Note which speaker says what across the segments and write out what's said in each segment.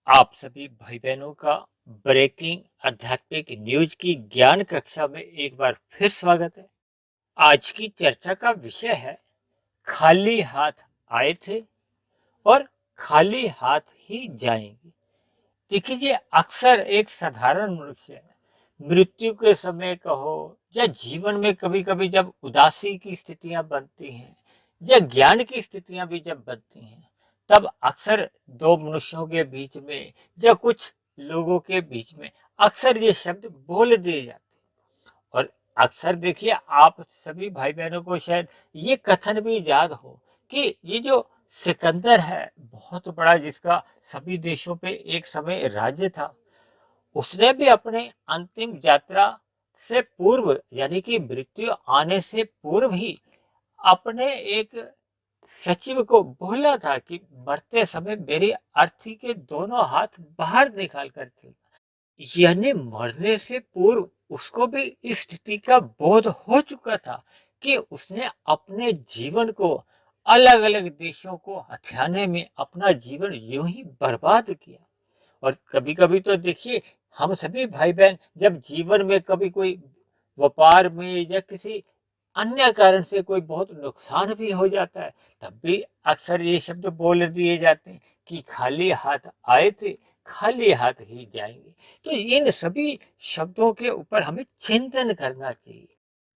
Speaker 1: आप सभी भाई बहनों का ब्रेकिंग आध्यात्मिक न्यूज की ज्ञान कक्षा में एक बार फिर स्वागत है। आज की चर्चा का विषय है खाली हाथ आए थे और खाली हाथ ही जाएंगे। देखिए, ये अक्सर एक साधारण मनुष्य है। मृत्यु के समय कहो या जीवन में कभी कभी जब उदासी की स्थितियां बनती हैं या ज्ञान की स्थितियां भी जब बनती हैं, तब अक्सर दो मनुष्यों के बीच में या कुछ लोगों के बीच में अक्सर ये शब्द बोल दिए जाते हैं। और अक्सर देखिए, आप सभी भाई बहनों को शायद ये कथन भी याद हो कि ये जो सिकंदर है, बहुत बड़ा, जिसका सभी देशों पे एक समय राज्य था, उसने भी अपने अंतिम यात्रा से पूर्व, यानी कि मृत्यु आने से पूर्व ही, अपने एक सचिव को बोला था कि मरते समय मेरी अर्थी के दोनों हाथ बाहर निकाल कर चल। यानी मरने से पूर्व उसको भी इस स्थिति का बोध हो चुका था कि उसने अपने जीवन को अलग अलग देशों को हथियाने में अपना जीवन यूं ही बर्बाद किया। और कभी कभी तो देखिए, हम सभी भाई बहन जब जीवन में कभी कोई व्यापार में या किसी अन्य कारण से कोई बहुत नुकसान भी हो जाता है, तब भी अक्सर ये शब्द बोल दिए जाते हैं कि खाली हाथ आए थे, खाली हाथ ही जाएंगे। तो इन सभी शब्दों के ऊपर हमें चिंतन करना चाहिए।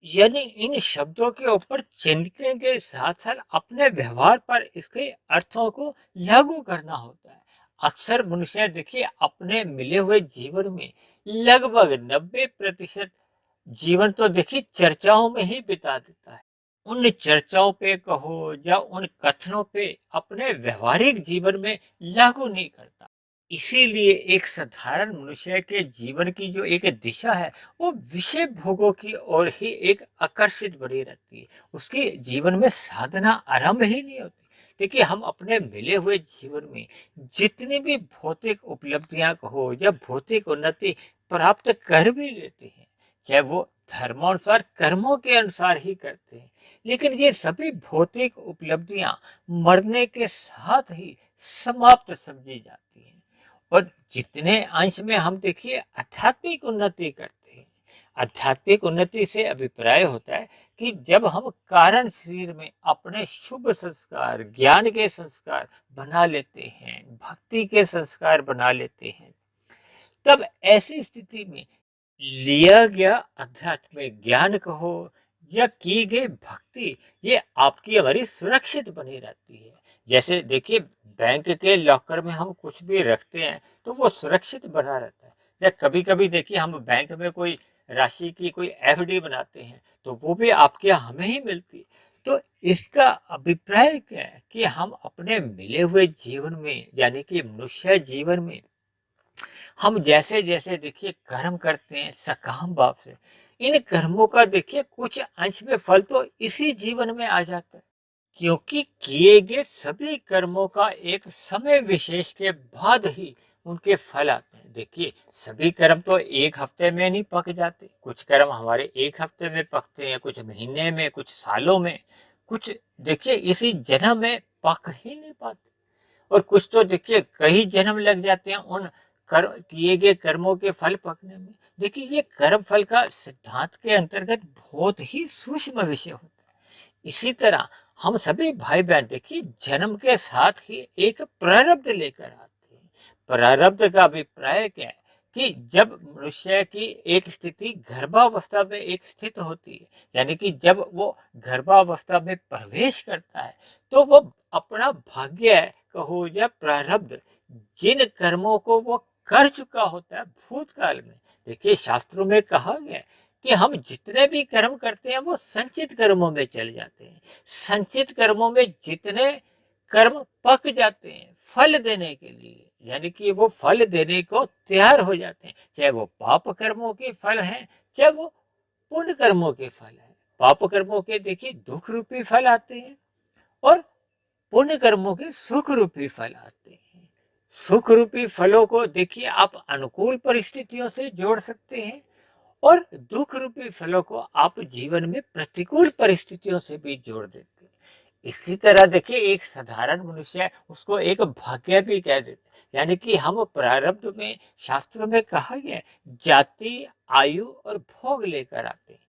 Speaker 1: यानी इन शब्दों के ऊपर चिंतन के साथ साथ अपने व्यवहार पर इसके अर्थों को लागू करना होता है। अक्सर मनुष्य देखिए अपने मिले हुए जीवन में लगभग 90% जीवन तो देखिए चर्चाओं में ही बिता देता है। उन चर्चाओं पे कहो या उन कथनों पे अपने व्यवहारिक जीवन में लागू नहीं करता। इसीलिए एक साधारण मनुष्य के जीवन की जो एक दिशा है, वो विषय भोगों की ओर ही एक आकर्षित बनी रहती है। उसके जीवन में साधना आरंभ ही नहीं होती। देखिए, हम अपने मिले हुए जीवन में जितनी भी भौतिक उपलब्धियां कहो या भौतिक उन्नति प्राप्त कर भी लेते हैं, चाहे वो धर्मानुसार कर्मों के अनुसार ही करते हैं, लेकिन ये सभी भौतिक उपलब्धियां मरने के साथ ही समाप्त समझी जाती हैं। और जितने अंश में हम देखिए आध्यात्मिक उन्नति करते हैं, आध्यात्मिक उन्नति से अभिप्राय होता है कि जब हम कारण शरीर में अपने शुभ संस्कार, ज्ञान के संस्कार बना लेते हैं, भक्ति के संस्कार बना लेते हैं, तब ऐसी स्थिति में लिया गया आध्यात्मिक ज्ञान कहो या की गई भक्ति, ये आपकी हमारी सुरक्षित बनी रहती है। जैसे देखिए, बैंक के लॉकर में हम कुछ भी रखते हैं तो वो सुरक्षित बना रहता है। या कभी कभी देखिए, हम बैंक में कोई राशि की कोई एफडी बनाते हैं तो वो भी आपके यहाँ हमें ही मिलती है। तो इसका अभिप्राय क्या है कि हम अपने मिले हुए जीवन में, यानी कि मनुष्य जीवन में, हम जैसे जैसे देखिए कर्म करते हैं सकाम भाव से, इन कर्मों का देखिए कुछ अंश में फल तो इसी जीवन में आ जाता है। क्योंकि किए गए सभी कर्मों का एक समय विशेष के बाद ही उनके फल आते हैं। देखिए, सभी कर्म तो एक हफ्ते में नहीं पक जाते। कुछ कर्म हमारे एक हफ्ते में पकते हैं, कुछ महीने में, कुछ सालों में, कुछ देखिए इसी जन्म में पक ही नहीं पाते। और कुछ तो देखिए कई जन्म लग जाते हैं उन कर किए गए कर्मों के फल पकने में। देखिए, ये कर्म फल का सिद्धांत के अंतर्गत बहुत ही सूक्ष्म विषय होता है। इसी तरह हम सभी भाई बहन देखिए जन्म के साथ ही एक प्रारब्ध लेकर आते हैं। प्रारब्ध का अभिप्राय क्या है कि जब मनुष्य की एक स्थिति गर्भावस्था में एक स्थित होती है, यानी कि जब वो गर्भावस्था में प्रवेश करता है, तो वो अपना भाग्य कहो या प्रारब्ध, जिन कर्मों को वो कर चुका होता है भूतकाल में। देखिए, शास्त्रों में कहा गया है कि हम जितने भी कर्म करते हैं वो संचित कर्मों में चले जाते हैं। संचित कर्मों में जितने कर्म पक जाते हैं फल देने के लिए, यानी कि वो फल देने को तैयार हो जाते हैं, चाहे वो पाप कर्मों के फल हैं, चाहे वो पुण्य कर्मों के फल हैं। पाप कर्मों के देखिए दुख रूपी फल आते हैं और पुण्य कर्मों के सुख रूपी फल आते हैं। सुख रूपी फलों को देखिए आप अनुकूल परिस्थितियों से जोड़ सकते हैं और दुख रूपी फलों को आप जीवन में प्रतिकूल परिस्थितियों से भी जोड़ देते हैं। इसी तरह देखिए एक साधारण मनुष्य है उसको एक भाग्य भी कह देते हैं। यानी कि हम प्रारब्ध में शास्त्रों में कहा गया है जाति आयु और भोग लेकर आते हैं।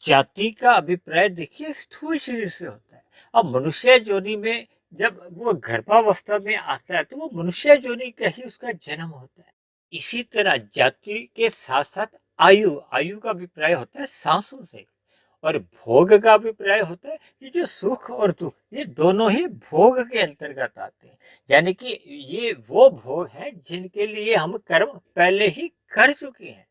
Speaker 1: जाति का अभिप्राय देखिए स्थूल शरीर से होता है। अब मनुष्य योनि में जब वो गर्भावस्था में आता है तो वो मनुष्य योनि का ही उसका जन्म होता है। इसी तरह जाति के साथ साथ आयु आयु का अभिप्राय होता है सांसों से और भोग का अभिप्राय होता है ये जो सुख और दुख ये दोनों ही भोग के अंतर्गत आते हैं। यानी कि ये वो भोग है जिनके लिए हम कर्म पहले ही कर चुके हैं।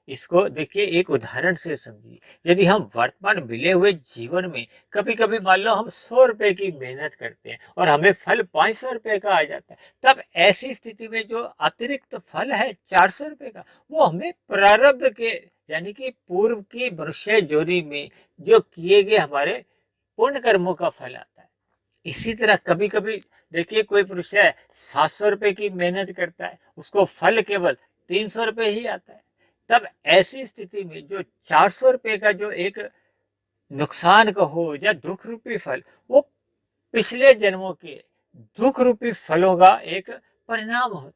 Speaker 1: इसको देखिए एक उदाहरण से समझिए। यदि हम वर्तमान मिले हुए जीवन में कभी कभी मान लो हम 100 रुपए की मेहनत करते हैं और हमें फल 500 रुपए का आ जाता है, तब ऐसी स्थिति में जो अतिरिक्त फल है 400 रुपए का वो हमें प्रारब्ध के यानी कि पूर्व की मनुष्य जोनी में जो किए गए हमारे पुण्य कर्मों का फल आता है। इसी तरह कभी कभी देखिए कोई मनुष्य 700 रुपए की मेहनत करता है उसको फल केवल 300 रुपए ही आता है। तब ऐसी स्थिति में जो 400 रुपए का जो एक नुकसान का हो या दुख रूपी फल वो पिछले जन्मों के दुख रूपी फलों का एक परिणाम होता है।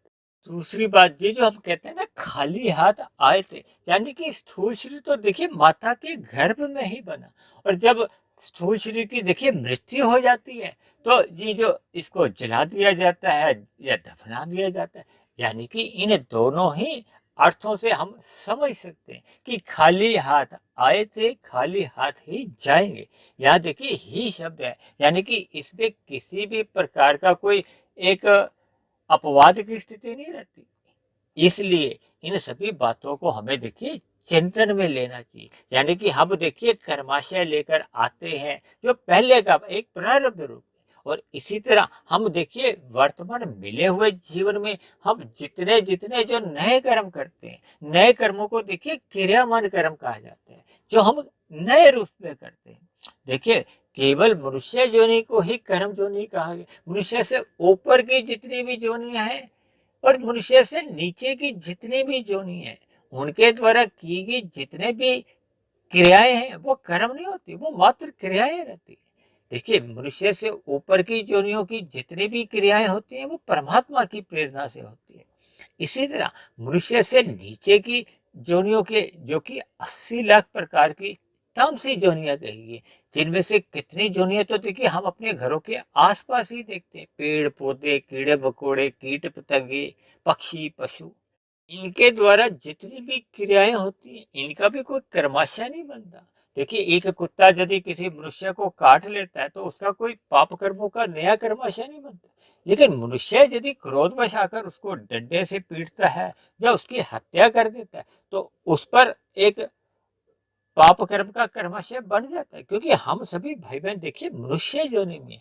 Speaker 1: दूसरी बात ये जो हम कहते हैं ना खाली हाथ आए थे, यानी कि स्थूल शरीर तो देखिए माता के गर्भ में ही बना और जब स्थूल शरीर की देखिए मृत्यु हो जाती है तो ये जो इसको जला दिया जाता है या दफना दिया जाता है। यानी कि इन दोनों ही अर्थों से हम समझ सकते हैं कि खाली हाथ आए थे खाली हाथ ही जाएंगे। यहाँ देखिए ही शब्द है यानी कि इसमें किसी भी प्रकार का कोई एक अपवाद की स्थिति नहीं रहती। इसलिए इन सभी बातों को हमें देखिए चिंतन में लेना चाहिए। यानी कि हम देखिए कर्माशय लेकर आते हैं जो पहले का एक प्रारब्ध रूप है और इसी तरह हम देखिए वर्तमान मिले हुए जीवन में हम जितने जितने जो नए कर्म करते हैं नए कर्मों को देखिए क्रियामान कर्म कहा जाता है जो हम नए रूप में करते हैं। देखिए केवल मनुष्य जोनि को ही कर्म जोनि कहा गया। मनुष्य से ऊपर की जितनी भी जोनियां हैं और मनुष्य से नीचे की जितनी भी जोनि है उनके द्वारा की गई जितने भी क्रियाएं हैं वो कर्म नहीं होती वो मात्र क्रियाएं रहती है। देखिए मनुष्य से ऊपर की जोनियों की जितनी भी क्रियाएं होती हैं वो परमात्मा की प्रेरणा से होती है। इसी तरह मनुष्य से नीचे की जोनियों के जो कि 80 लाख प्रकार की तामसी जोनियां कही गई जिनमें से कितनी जोनियां तो देखिए हम अपने घरों के आसपास ही देखते हैं। पेड़ पौधे कीड़े मकोड़े कीट पतंगे पक्षी पशु इनके द्वारा जितनी भी क्रियाएं होती हैं इनका भी कोई कर्माशय नहीं बनता। देखिए एक कुत्ता यदि किसी मनुष्य को काट लेता है तो उसका कोई पाप कर्मों का नया कर्माशय नहीं बनता। लेकिन मनुष्य यदि क्रोधवश आकर उसको डंडे से पीटता है या उसकी हत्या कर देता है तो उस पर एक पाप कर्म का कर्माशय बन जाता है। क्योंकि हम सभी भाई बहन देखिए मनुष्य योनि में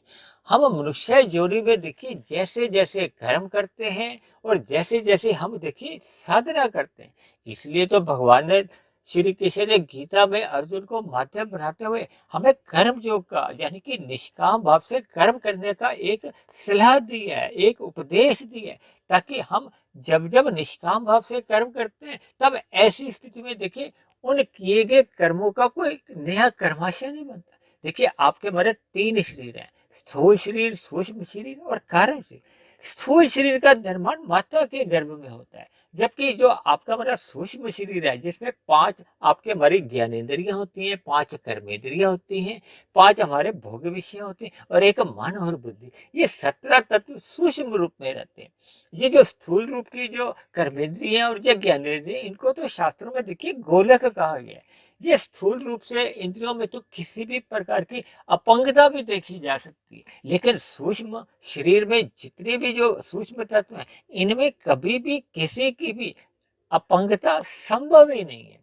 Speaker 1: हम मनुष्य योनि में देखिए जैसे जैसे कर्म करते हैं और जैसे जैसे हम देखिए साधना करते हैं। इसलिए तो भगवान ने श्री कृष्ण ने गीता में अर्जुन को माध्यम बनाते हुए हमें कर्म योग का यानी कि निष्काम भाव से कर्म करने का एक सलाह दी है एक उपदेश दिया है ताकि हम जब जब निष्काम भाव से कर्म करते हैं तब ऐसी स्थिति में देखिए उन किए गए कर्मों का कोई नया कर्माशय नहीं बनता। देखिए आपके हमारे 3 शरीर हैं स्थूल शरीर सूक्ष्म शरीर और कारण शरीर। स्थूल शरीर का निर्माण माता के गर्भ में होता है जबकि जो आपका हमारा सूक्ष्म शरीर है जिसमें 5 आपके हमारी ज्ञानेंद्रियां होती हैं 5 कर्मेंद्रियां होती हैं 5 हमारे भोग विषय होते हैं और एक मन और बुद्धि ये 17 तत्व सूक्ष्म रूप में रहते हैं। ये जो स्थूल रूप की जो कर्मेंद्रियां और जो ज्ञानेंद्रियां इनको तो शास्त्रों में देखिए गोलक कहा गया है। ये स्थूल रूप से इंद्रियों में तो किसी भी प्रकार की अपंगता भी देखी जा सकती है लेकिन सूक्ष्म शरीर में जितने भी जो सूक्ष्म तत्व हैं इनमें कभी भी किसी की भी अपंगता संभव ही नहीं है।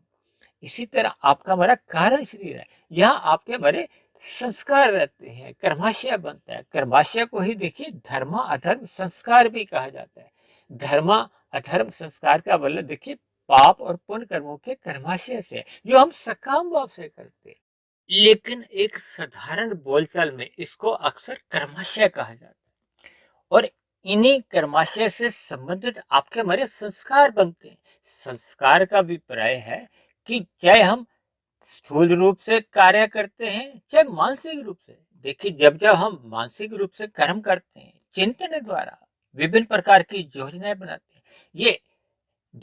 Speaker 1: इसी तरह आपका हमारा कारण शरीर है यहाँ आपके हमारे संस्कार रहते हैं कर्माशय बनता है। कर्माशय को ही देखिए धर्म अधर्म संस्कार भी कहा जाता है। धर्म अधर्म संस्कार का मतलब देखिए पाप और पुण्य कर्मों के कर्माशय से जो हम सकाम भाव से करते हैं। लेकिन एक साधारण बोलचाल में इसको अक्सर कर्माशय कहा जाता है और इन्हीं कर्माशय से संबंधित आपके हमारे संस्कार बनते हैं। संस्कार का अभिप्राय है कि चाहे हम स्थूल रूप से कार्य करते हैं चाहे मानसिक रूप से। देखिए, जब जब हम मानसिक रूप से कर्म करते हैं, चिंतन द्वारा विभिन्न प्रकार की योजनाएं बनाते हैं, ये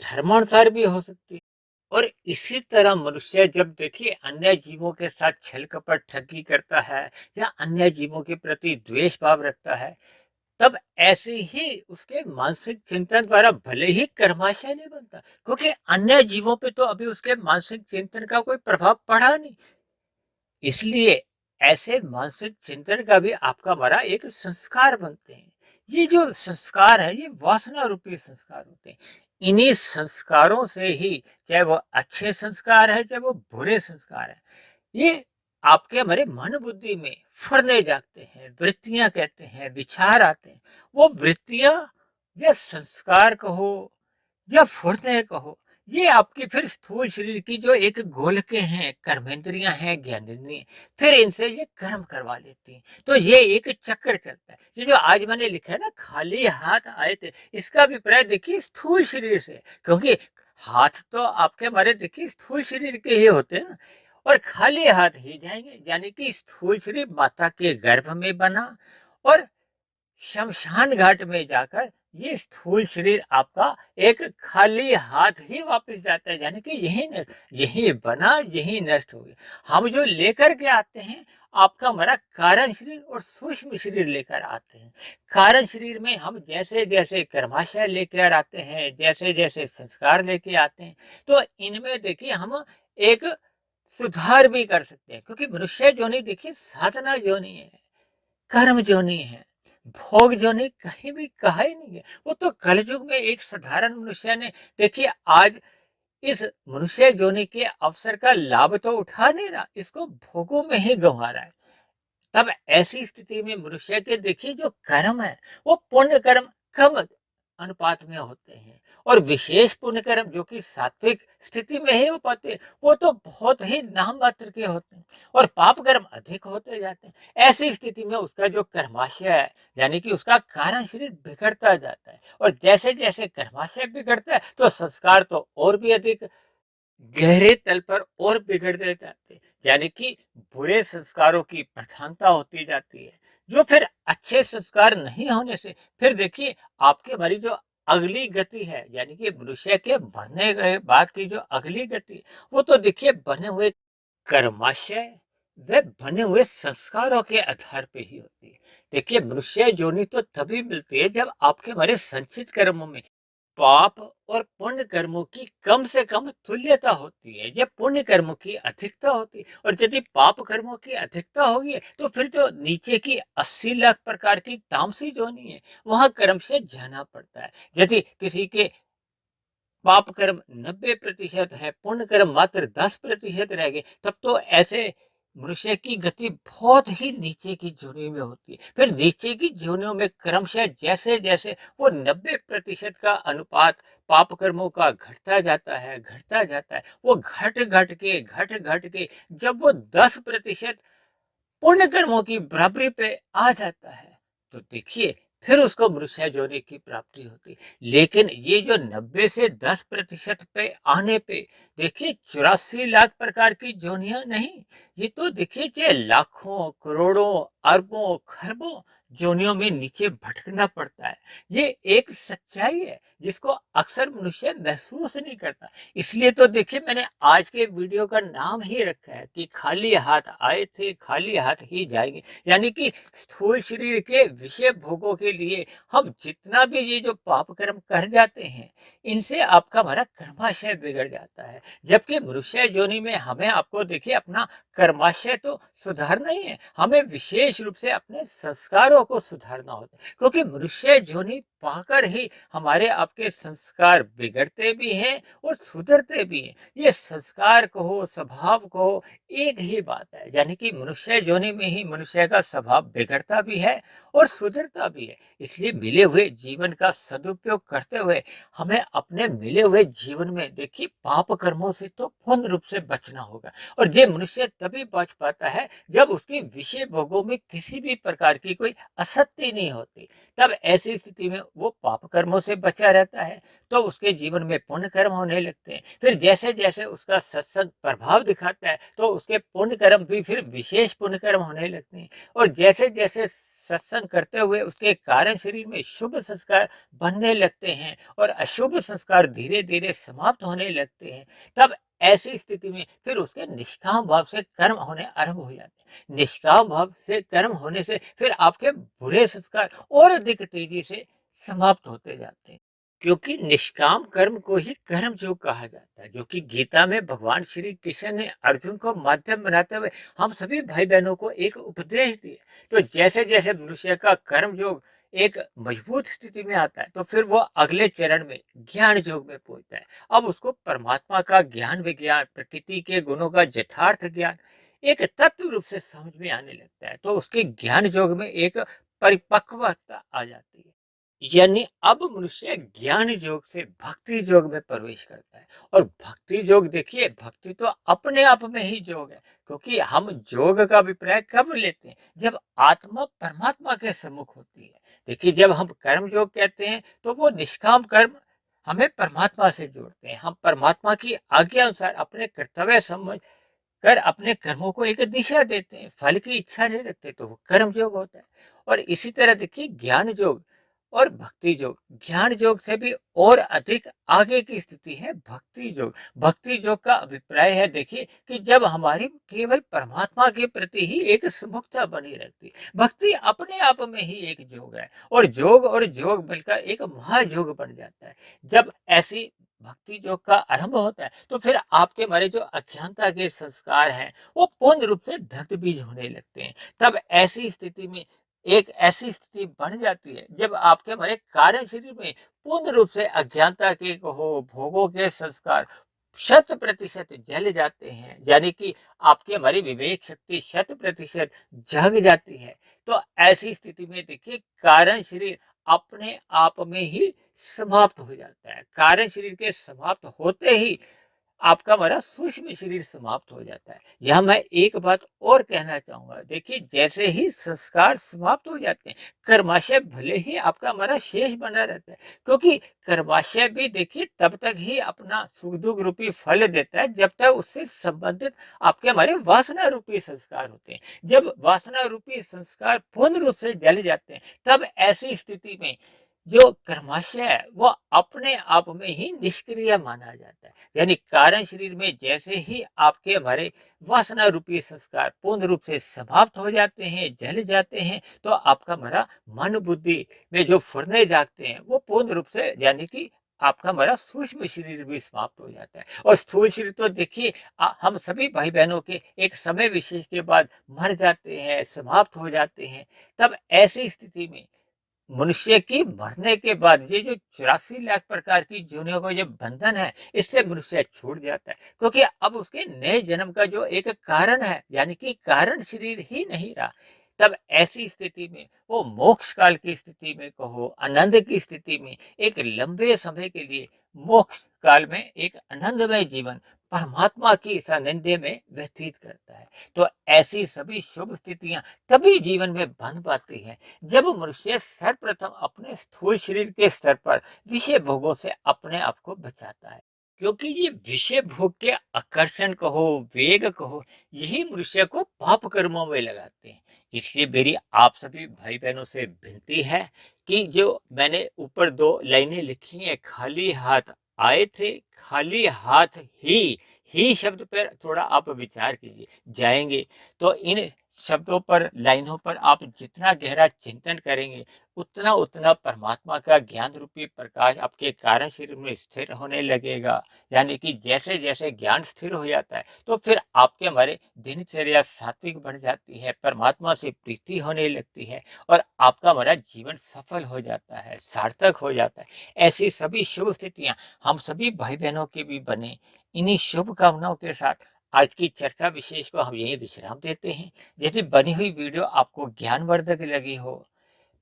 Speaker 1: धर्मानुसार भी हो सकती है। और इसी तरह मनुष्य जब देखिए अन्य जीवों के साथ छल कपट ठगी करता है या अन्य जीवों के प्रति द्वेष भाव रखता है, तब ऐसे ही उसके मानसिक चिंतन द्वारा भले ही कर्माशय नहीं बनता, क्योंकि अन्य जीवों पे तो अभी उसके मानसिक चिंतन का कोई प्रभाव पड़ा नहीं। इसलिए ऐसे मानसिक चिंतन का भी आपका हमारा एक संस्कार बनते हैं। ये जो संस्कार है, ये वासना रूपी संस्कार होते हैं। इन्हीं संस्कारों से ही, चाहे वो अच्छे संस्कार है चाहे वो बुरे संस्कार है, ये आपके हमारे मन बुद्धि में फुरने जागते हैं, वृत्तियां कहते हैं, विचार आते हैं। वो वृत्तियां या संस्कार कहो या फुरने कहो, ये आपकी फिर स्थूल शरीर की जो एक गोलकें हैं, कर्मेंद्रियां हैं, ज्ञानेंद्रियां, फिर इनसे ये कर्म करवा लेती हैं। तो ये एक चक्र चलता है। ये जो आज मैंने लिखा है ना, खाली हाथ आए थे, इसका अभिप्राय देखिए स्थूल शरीर से, क्योंकि हाथ तो आपके हमारे देखिए स्थूल शरीर के ही होते हैं ना, और खाली हाथ ही जाएंगे, यानी कि स्थूल शरीर माता के गर्भ में बना और शमशान घाट में जाकर ये स्थूल शरीर आपका एक खाली हाथ ही वापस जाता है, यानी कि यही बना यही नष्ट हो गया। हम जो लेकर के आते हैं, आपका हमारा कारण शरीर और सूक्ष्म शरीर लेकर आते हैं। कारण शरीर में हम जैसे जैसे कर्माशय लेकर आते हैं, जैसे जैसे संस्कार लेके आते हैं, तो इनमें देखिए हम एक सुधार भी कर सकते हैं, क्योंकि मनुष्य जोनी देखिए साधना जोनी है, कर्म जोनी है, भोग जोनी कहीं भी कहा ही नहीं है। वो तो कलयुग में एक साधारण मनुष्य ने देखिए आज इस मनुष्य जोनी के अवसर का लाभ तो उठा नहीं रहा, इसको भोगों में ही गंवा रहा है। तब ऐसी स्थिति में मनुष्य के देखिए जो कर्म है, वो पुण्य कर्म कम अनुपात में होते हैं, और विशेष पुण्य कर्म जो कि सात्विक स्थिति में ही हो पाते हैं, वो तो बहुत ही नाम मात्र के होते हैं, और पाप कर्म अधिक होते जाते हैं। ऐसी स्थिति में उसका जो कर्माशय है, यानी कि उसका कारण शरीर बिगड़ता जाता है, और जैसे जैसे कर्माशय बिगड़ता है तो संस्कार तो और भी अधिक गहरे तल पर और बिगड़ते जाते हैं, यानी कि बुरे संस्कारों की प्रधानता होती जाती है, जो फिर अच्छे संस्कार नहीं होने से फिर देखिए आपके हमारी जो अगली गति है, यानी कि मनुष्य के मरने के बाद की जो अगली गति, वो तो देखिए बने हुए कर्माशय व बने हुए संस्कारों के आधार पे ही होती है। देखिए मनुष्य योनि तो तभी मिलती है जब आपके हमारे संचित कर्मों में पाप और पुण्य कर्मों की कम से कम तुल्यता होती है, या पुण्य कर्मों की अधिकता होती है। और यदि पाप कर्मों की अधिकता होगी तो फिर तो नीचे की 80 लाख प्रकार की तामसी जोनी है, वहां कर्म से जाना पड़ता है। यदि किसी के पाप कर्म 90% है, पुण्य कर्म मात्र 10% रह गए, तब तो ऐसे मनुष्य की गति बहुत ही नीचे की जोनियों में होती है। फिर नीचे की जोनियों में क्रमशः जैसे जैसे वो 90% का अनुपात पाप कर्मों का घटता जाता है, वो घट घट के जब वो 10% पुण्य कर्मों की बराबरी पे आ जाता है, तो देखिए फिर उसको मनुष्य जोनी की प्राप्ति होती है। लेकिन ये जो 90 से 10% पे आने पे देखिए 84 लाख प्रकार की जोनियां नहीं, ये तो देखिए चाहे लाखों करोड़ों अरबों खरबों जोनियों में नीचे भटकना पड़ता है। ये एक सच्चाई है जिसको अक्सर मनुष्य महसूस नहीं करता। इसलिए तो देखिए मैंने आज के वीडियो का नाम ही रखा है कि खाली हाथ आए थे खाली हाथ ही जाएंगे, यानी कि स्थूल शरीर के विषय भोगों के लिए हम जितना भी ये जो पाप कर्म कर जाते हैं, इनसे आपका हमारा कर्माशय बिगड़ जाता है। जबकि मनुष्य योनि में हमें आपको देखिए अपना कर्माशय तो सुधारना ही है, हमें विशेष रूप से अपने संस्कारों को सुधारना होता है, क्योंकि मनुष्य योनि पाकर ही हमारे आपके संस्कार बिगड़ते भी हैं और सुधरते भी हैं। ये संस्कार कहो स्वभाव कहो एक ही बात है, यानी कि मनुष्य योनि में ही मनुष्य का स्वभाव बिगड़ता भी है और सुधरता भी है। इसलिए मिले हुए जीवन का सदुपयोग करते हुए हमें अपने मिले हुए जीवन में देखिए पाप कर्मों से तो पूर्ण रूप से बचना होगा, और ये मनुष्य तभी बच पाता है जब उसकी विषय भोगों में किसी भी प्रकार की कोई असक्ति नहीं होती। तब ऐसी स्थिति में वो पाप कर्मों से बचा रहता है, तो उसके जीवन में पुण्य कर्म होने लगते हैं। फिर जैसे जैसे उसका सत्संग प्रभाव दिखाता है, तो उसके पुण्य कर्म भी फिर विशेष पुण्य कर्म होने लगते हैं। और जैसे जैसे सत्संग करते हुए उसके कारण शरीर में शुभ संस्कार बनने लगते हैं और अशुभ संस्कार धीरे धीरे समाप्त होने लगते हैं, तब ऐसी स्थिति में फिर उसके निष्काम भाव से कर्म होने आरंभ हो जाते हैं। निष्काम भाव से कर्म होने से फिर आपके बुरे संस्कार और अधिक तेजी से समाप्त होते जाते हैं, क्योंकि निष्काम कर्म को ही कर्म योग कहा जाता है, जो कि गीता में भगवान श्री कृष्ण ने अर्जुन को माध्यम बनाते हुए हम सभी भाई बहनों को एक उपदेश दिया। तो जैसे जैसे मनुष्य का कर्म योग एक मजबूत स्थिति में आता है, तो फिर वो अगले चरण में ज्ञान योग में पहुंचता है। अब उसको परमात्मा का ज्ञान विज्ञान, प्रकृति के गुणों का यथार्थ ज्ञान एक तत्व रूप से समझ में आने लगता है, तो उसके ज्ञान योग में एक परिपक्वता आ जाती है। यानी अब मनुष्य ज्ञान योग से भक्ति योग में प्रवेश करता है। और भक्ति योग, देखिए भक्ति तो अपने आप में ही योग है, क्योंकि हम योग का अभिप्राय कब लेते हैं, जब आत्मा परमात्मा के सम्मुख होती है। देखिए जब हम कर्म योग कहते हैं, तो वो निष्काम कर्म हमें परमात्मा से जोड़ते हैं। हम परमात्मा की आज्ञा अनुसार अपने कर्तव्य समझ कर अपने कर्मों को एक दिशा देते हैं, फल की इच्छा नहीं रखते, तो वो कर्म योग होता है। और इसी तरह देखिए ज्ञान योग और भक्ति योग, ज्ञान योग से भी और अधिक आगे की स्थिति है भक्ति योग। भक्ति योग का अभिप्राय है, देखिए कि जब हमारी केवल परमात्मा के प्रति ही एक सुमुखता बनी रहती है। भक्ति अपने आप में ही एक योग है, और योग मिलकर एक महायोग बन जाता है। जब ऐसी भक्ति योग का आरंभ होता है, तो फिर आपके मारे जो अज्ञानता के संस्कार हैं, वो पूर्ण रूप से दग्ध बीज होने लगते हैं। तब ऐसी स्थिति में एक ऐसी स्थिति बन जाती है, जब आपके हमारे कार्य शरीर में पूर्ण रूप से अज्ञानता के कहो भोगों के संस्कार 100% जल जाते हैं, यानी कि आपकी हमारी विवेक शक्ति 100% जग जाती है। तो ऐसी स्थिति में देखिए कारण शरीर अपने आप में ही समाप्त हो जाता है। कारण शरीर के समाप्त होते ही आपका हमारा सूक्ष्म शरीर समाप्त हो जाता है। यहाँ मैं एक बात और कहना चाहूंगा, देखिए जैसे ही संस्कार समाप्त हो जाते हैं, कर्माशय भले ही आपका हमारा शेष बना रहता है, क्योंकि कर्माशय भी देखिए तब तक ही अपना सुख दुख रूपी फल देता है, जब तक उससे संबंधित आपके हमारे वासना रूपी संस्कार होते हैं। जब वासना रूपी संस्कार पूर्ण रूप से जल जाते हैं, तब ऐसी स्थिति में जो कर्माशय है वो अपने आप में ही निष्क्रिय माना जाता है। यानी कारण शरीर में जैसे ही आपके हमारे वासना रूपी संस्कार पूर्ण रूप से समाप्त हो जाते हैं, जल जाते हैं, तो आपका हमारा मन बुद्धि में जो फुरने जागते हैं, वो पूर्ण रूप से यानी कि आपका हमारा सूक्ष्म शरीर भी समाप्त हो जाता है। और स्थूल शरीर तो देखिए हम सभी भाई बहनों के एक समय विशेष के बाद मर जाते हैं, समाप्त हो जाते हैं। तब ऐसी स्थिति में मनुष्य की मरने के बाद ये जो 84 लाख प्रकार की योनियों का जो बंधन है, इससे मनुष्य छूट जाता है, क्योंकि अब उसके नए जन्म का जो एक कारण है, यानी कि कारण शरीर ही नहीं रहा। तब ऐसी स्थिति में वो मोक्ष काल की स्थिति में कहो, आनंद की स्थिति में एक लंबे समय के लिए मोक्ष काल में एक आनंदमय जीवन परमात्मा की सानिध्य में व्यतीत करता है। तो ऐसी सभी शुभ स्थितियां तभी जीवन में बन पाती है, जब मनुष्य सर्वप्रथम अपने स्थूल शरीर के स्तर पर विषय भोगों से अपने आप को बचाता है, क्योंकि ये विषय भोग के आकर्षण कहो, वेग कहो, यही मनुष्य को पाप कर्मों में लगाते हैं। इसलिए मेरी आप सभी भाई बहनों से विनती है कि जो मैंने ऊपर 2 लाइनें लिखी हैं, खाली हाथ आए थे, खाली हाथ ही शब्द पर थोड़ा आप विचार कीजिए। जाएंगे तो इन शब्दों पर, लाइनों पर आप जितना गहरा चिंतन करेंगे, उतना उतना परमात्मा का ज्ञान रूपी प्रकाश आपके कारण शरीर में स्थिर होने लगेगा। यानी कि जैसे जैसे ज्ञान स्थिर हो जाता है, तो फिर आपके हमारे दिनचर्या सात्विक बढ़ जाती है, परमात्मा से प्रीति होने लगती है, और आपका हमारा जीवन सफल हो जाता है, सार्थक हो जाता है। ऐसी सभी शुभ स्थितियां हम सभी भाई बहनों के भी बने। इन्हीं शुभ कामनाओं के साथ आज की चर्चा विशेष को हम यही विश्राम देते हैं। यदि बनी हुई वीडियो आपको ज्ञानवर्धक लगी हो,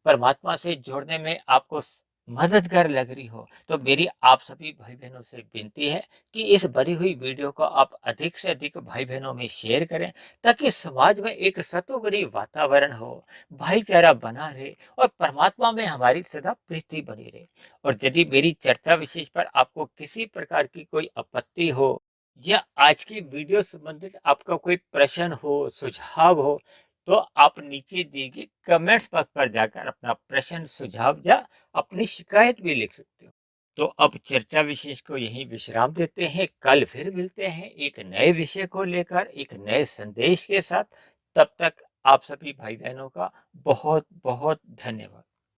Speaker 1: परमात्मा से जोड़ने में आपको मददगार लग रही हो तो मेरी आप सभी भाई बहनों से विनती है कि इस भरी हुई वीडियो को आप अधिक से अधिक भाई बहनों में शेयर करें, ताकि समाज में एक सतोगुणी वातावरण हो, भाईचारा बना रहे और परमात्मा में हमारी सदा प्रीति बनी रहे। और यदि मेरी चर्चा विशेष पर आपको किसी प्रकार की कोई आपत्ति हो या आज की वीडियो संबंधित आपका कोई प्रश्न हो, सुझाव हो, तो आप नीचे दिए गए कमेंट्स बॉक्स पर जाकर अपना प्रश्न, सुझाव या अपनी शिकायत भी लिख सकते हो। तो अब चर्चा विशेष को यहीं विश्राम देते हैं। कल फिर मिलते हैं एक नए विषय को लेकर, एक नए संदेश के साथ। तब तक आप सभी भाई बहनों का बहुत बहुत धन्यवाद।